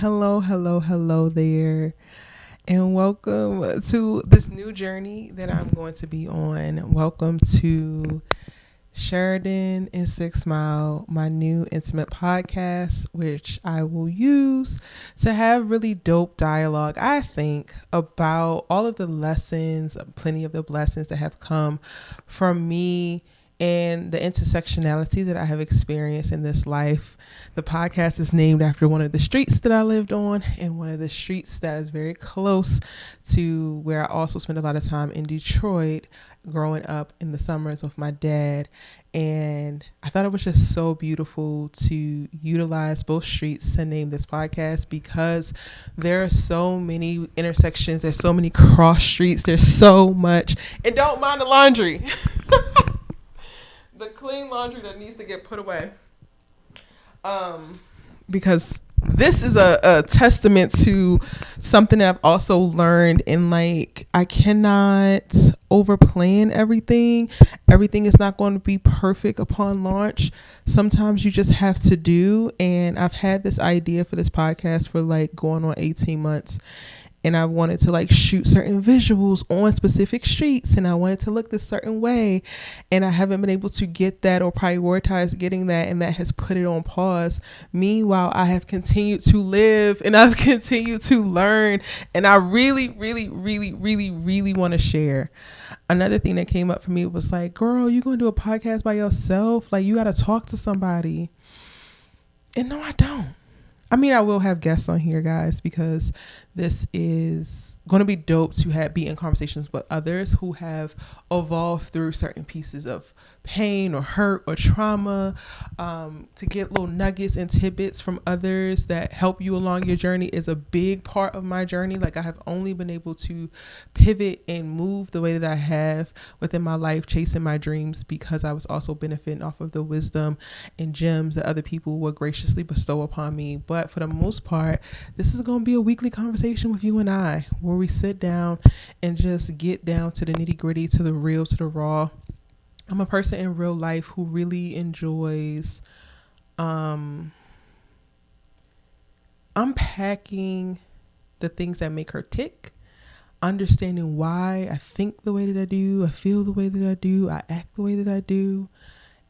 Hello there, and welcome to this new journey that I'm going to be on. Welcome to Sheridan and 6 Mile, my new intimate podcast, which I will use to have really dope dialogue, I think, about all of the lessons, plenty of the blessings that have come from me and the intersectionality that I have experienced in this life. The podcast is named after one of the streets that I lived on and one of the streets that is very close to where I also spent a lot of time in Detroit growing up in the summers with my dad. And I thought it was just so beautiful to utilize both streets to name this podcast because there are so many intersections, there's so many cross streets, there's so much. And don't mind the laundry. The clean laundry that needs to get put away. Because this is a testament to something that I've also learned in, like, I cannot overplan everything. Everything is not going to be perfect upon launch. Sometimes you just have to do. And I've had this idea for this podcast for like going on 18 months. And I wanted to like shoot certain visuals on specific streets, and I wanted to look this certain way, and I haven't been able to get that or prioritize getting that, and that has put it on pause. Meanwhile, I have continued to live and I've continued to learn, and I really want to share. Another thing that came up for me was like, girl, you gonna do a podcast by yourself? Like, you gotta talk to somebody. And no, I don't. I mean, I will have guests on here, guys, because this is going to be dope to be in conversations with others who have evolved through certain pieces of pain or hurt or trauma, to get little nuggets and tidbits from others that help you along your journey is a big part of my journey. Like, I have only been able to pivot and move the way that I have within my life, chasing my dreams, because I was also benefiting off of the wisdom and gems that other people will graciously bestow upon me. But for the most part, this is going to be a weekly conversation with you and I, where we sit down and just get down to the nitty gritty, to the real, to the raw. I'm a person in real life who really enjoys unpacking the things that make her tick, understanding why I think the way that I do, I feel the way that I do, I act the way that I do.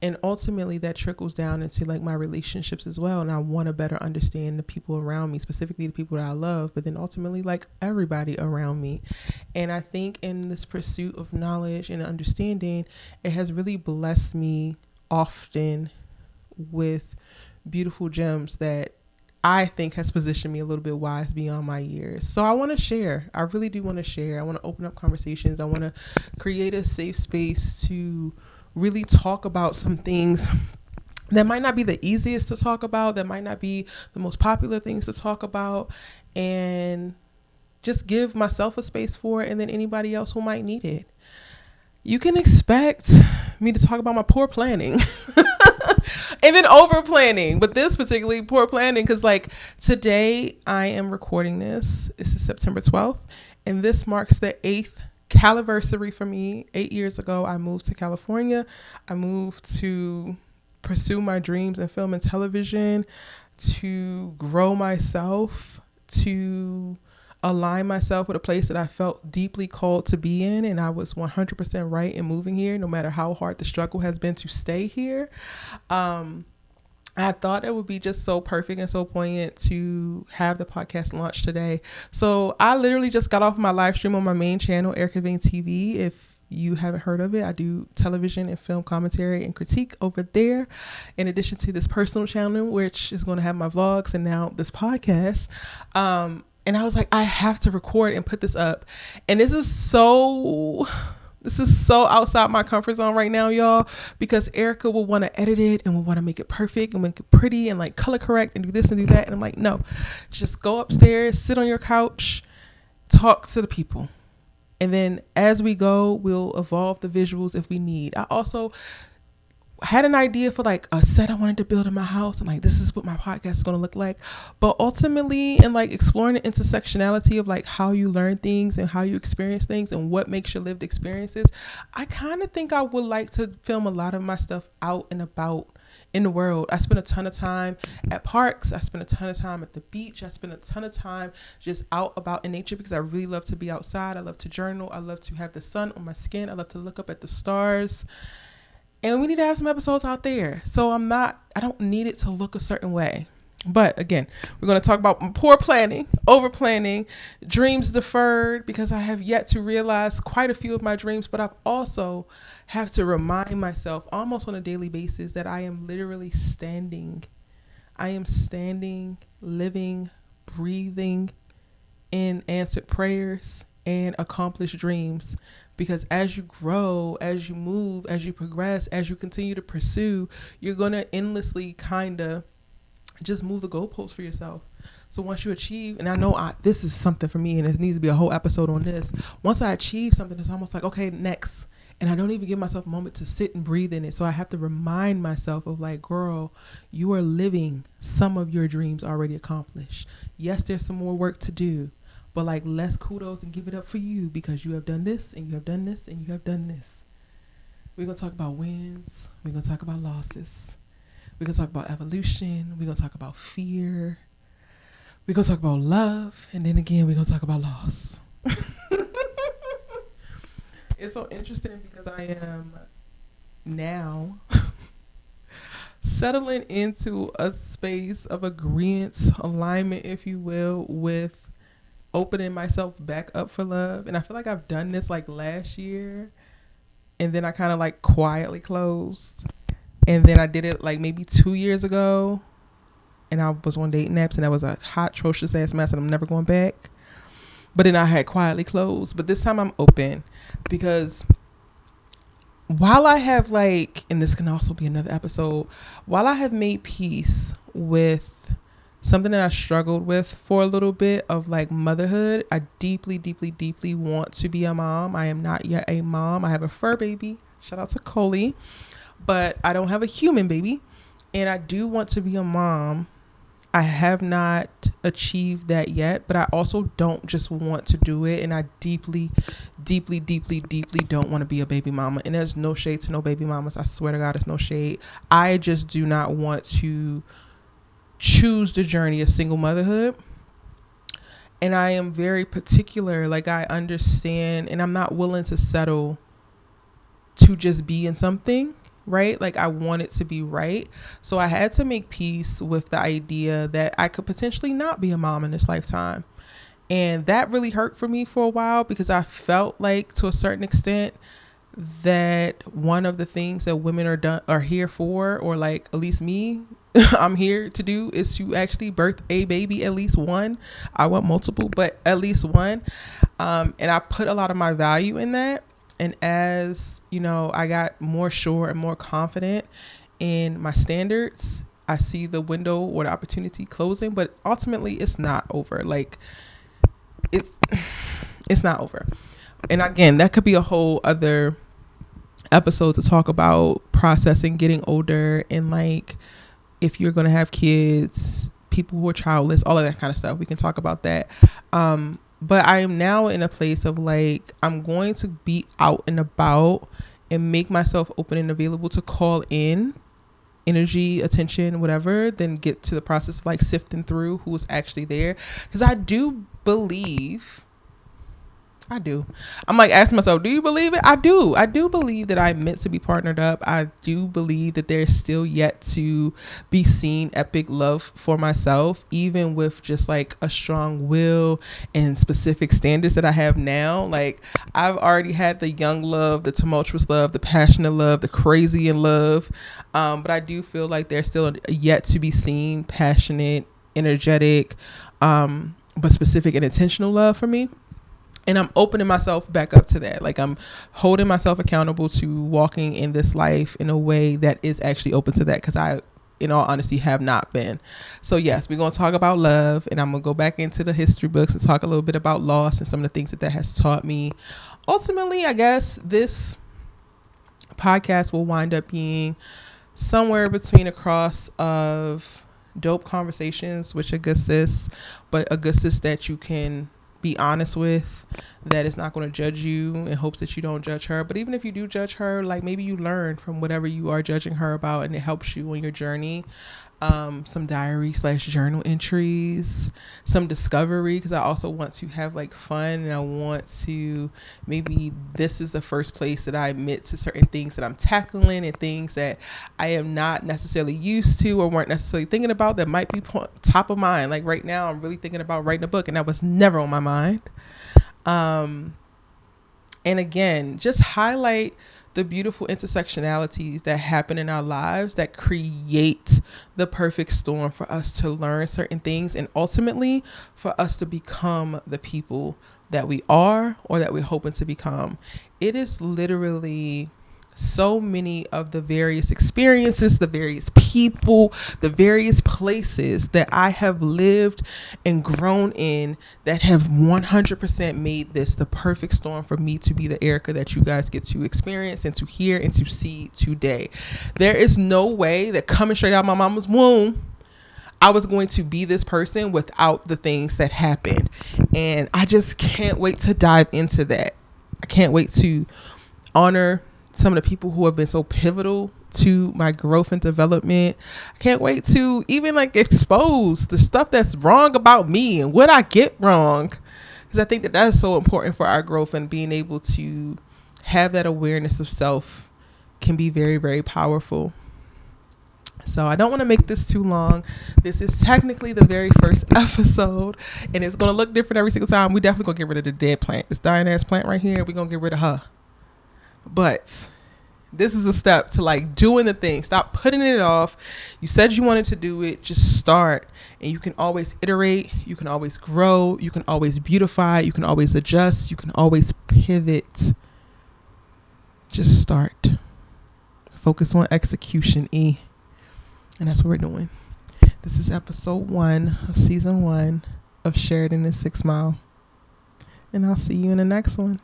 And ultimately that trickles down into like my relationships as well. And I want to better understand the people around me, specifically the people that I love, but then ultimately like everybody around me. And I think in this pursuit of knowledge and understanding, it has really blessed me often with beautiful gems that I think has positioned me a little bit wise beyond my years. So I want to share. I really do want to share. I want to open up conversations. I want to create a safe space to really talk about some things that might not be the easiest to talk about, that might not be the most popular things to talk about, and just give myself a space for it, and then anybody else who might need it. You can expect me to talk about my poor planning and then over planning, but this particularly poor planning, because like today I am recording this. This is September 12th, and this marks the 8th Caliversary for me. 8 years ago, I moved to California. I moved to pursue my dreams in film and television, to grow myself, to align myself with a place that I felt deeply called to be in. And I was 100% right in moving here, no matter how hard the struggle has been to stay here. I thought it would be just so perfect and so poignant to have the podcast launch today. So I literally just got off my live stream on my main channel, Erica Vane TV. If you haven't heard of it, I do television and film commentary and critique over there, in addition to this personal channel, which is going to have my vlogs and now this podcast. And I was like, I have to record and put this up. And this is so outside my comfort zone right now, y'all, because Erica will want to edit it and will want to make it perfect and make it pretty and like color correct and do this and do that. And I'm like, no, just go upstairs, sit on your couch, talk to the people. And then as we go, we'll evolve the visuals if we need. I also had an idea for like a set I wanted to build in my house, and like, this is what my podcast is going to look like. But ultimately, in like exploring the intersectionality of like how you learn things and how you experience things and what makes your lived experiences, I kind of think I would like to film a lot of my stuff out and about in the world. I spend a ton of time at parks. I spend a ton of time at the beach. I spend a ton of time just out about in nature because I really love to be outside. I love to journal. I love to have the sun on my skin. I love to look up at the stars. And we need to have some episodes out there. So I don't need it to look a certain way. But again, we're going to talk about poor planning, over planning, dreams deferred, because I have yet to realize quite a few of my dreams, but I've also have to remind myself almost on a daily basis that I am literally standing. I am standing, living, breathing in answered prayers and accomplished dreams. Because as you grow, as you move, as you progress, as you continue to pursue, you're going to endlessly kind of just move the goalposts for yourself. So once you achieve, and I know this is something for me, and it needs to be a whole episode on this. Once I achieve something, it's almost like, okay, next. And I don't even give myself a moment to sit and breathe in it. So I have to remind myself of like, girl, you are living some of your dreams already accomplished. Yes, there's some more work to do, but like, let's kudos and give it up for you because you have done this and you have done this and you have done this. We're going to talk about wins. We're going to talk about losses. We're going to talk about evolution. We're going to talk about fear. We're going to talk about love. And then again, we're going to talk about loss. It's so interesting because I am now settling into a space of agreement, alignment, if you will, with opening myself back up for love. And I feel like I've done this like last year. And then I kind of like quietly closed. And then I did it like maybe 2 years ago. And I was on dating apps and that was a hot, atrocious ass mess and I'm never going back. But then I had quietly closed. But this time I'm open because while I have like, and this can also be another episode, while I have made peace with something that I struggled with for a little bit of like motherhood, I deeply, deeply, deeply want to be a mom. I am not yet a mom. I have a fur baby. Shout out to Coley. But I don't have a human baby. And I do want to be a mom. I have not achieved that yet, but I also don't just want to do it. And I deeply, deeply, deeply, deeply don't want to be a baby mama. And there's no shade to no baby mamas. I swear to God, there's no shade. I just do not want to choose the journey of single motherhood. And I am very particular. Like, I understand, and I'm not willing to settle to just be in something. Right? Like, I want it to be right. So I had to make peace with the idea that I could potentially not be a mom in this lifetime. And that really hurt for me for a while because I felt like to a certain extent that one of the things that women are here for, or like at least me, I'm here to do, is to actually birth a baby, at least one. I want multiple, but at least one. And I put a lot of my value in that. And as, you know, I got more sure and more confident in my standards, I see the window or the opportunity closing, but ultimately it's not over. Like, it's not over. And again, that could be a whole other episode to talk about processing getting older and like if you're going to have kids, people who are childless, all of that kind of stuff. We can talk about that. But I am now in a place of like, I'm going to be out and about and make myself open and available to call in energy, attention, whatever, then get to the process of like sifting through who's actually there. Because I do believe, I'm like asking myself, do you believe it? I do believe that I'm meant to be partnered up. I do believe that there's still yet to be seen epic love for myself, even with just like a strong will and specific standards that I have now. Like, I've already had the young love, the tumultuous love, the passionate love, the crazy in love. But I do feel like there's still yet to be seen passionate, energetic, but specific and intentional love for me. And I'm opening myself back up to that. Like, I'm holding myself accountable to walking in this life in a way that is actually open to that. Because I, in all honesty, have not been. So yes, we're going to talk about love. And I'm going to go back into the history books and talk a little bit about loss and some of the things that has taught me. Ultimately, I guess this podcast will wind up being somewhere between a cross of dope conversations, which a good sis, but a good sis that you can be honest with, that is not going to judge you, in hopes that you don't judge her. But even if you do judge her, like, maybe you learn from whatever you are judging her about, and it helps you on your journey. Some diary/journal entries, some discovery, because I also want to have like fun, and I want to, maybe this is the first place that I admit to certain things that I'm tackling, and things that I am not necessarily used to or weren't necessarily thinking about that might be top of mind. Like right now I'm really thinking about writing a book, and that was never on my mind. And again, just highlight the beautiful intersectionalities that happen in our lives that create the perfect storm for us to learn certain things, and ultimately for us to become the people that we are, or that we're hoping to become. It is literally so many of the various experiences, the various people, the various places that I have lived and grown in that have 100% made this the perfect storm for me to be the Erica that you guys get to experience and to hear and to see today. There is no way that coming straight out of my mama's womb, I was going to be this person without the things that happened. And I just can't wait to dive into that. I can't wait to honor some of the people who have been so pivotal to my growth and development. I can't wait to even like expose the stuff that's wrong about me and what I get wrong, because I think that that's so important for our growth, and being able to have that awareness of self can be very, very powerful. So I don't want to make this too long. This is technically the very first episode, and it's going to look different every single time. We definitely going to get rid of the dead plant. This dying ass plant right here, we're going to get rid of her. But this is a step to like doing the thing. Stop putting it off. You said you wanted to do it. Just start. And you can always iterate. You can always grow. You can always beautify. You can always adjust. You can always pivot. Just start. Focus on execution, E. And that's what we're doing. This is episode 1 of season 1 of Sheridan and 6 Mile. And I'll see you in the next one.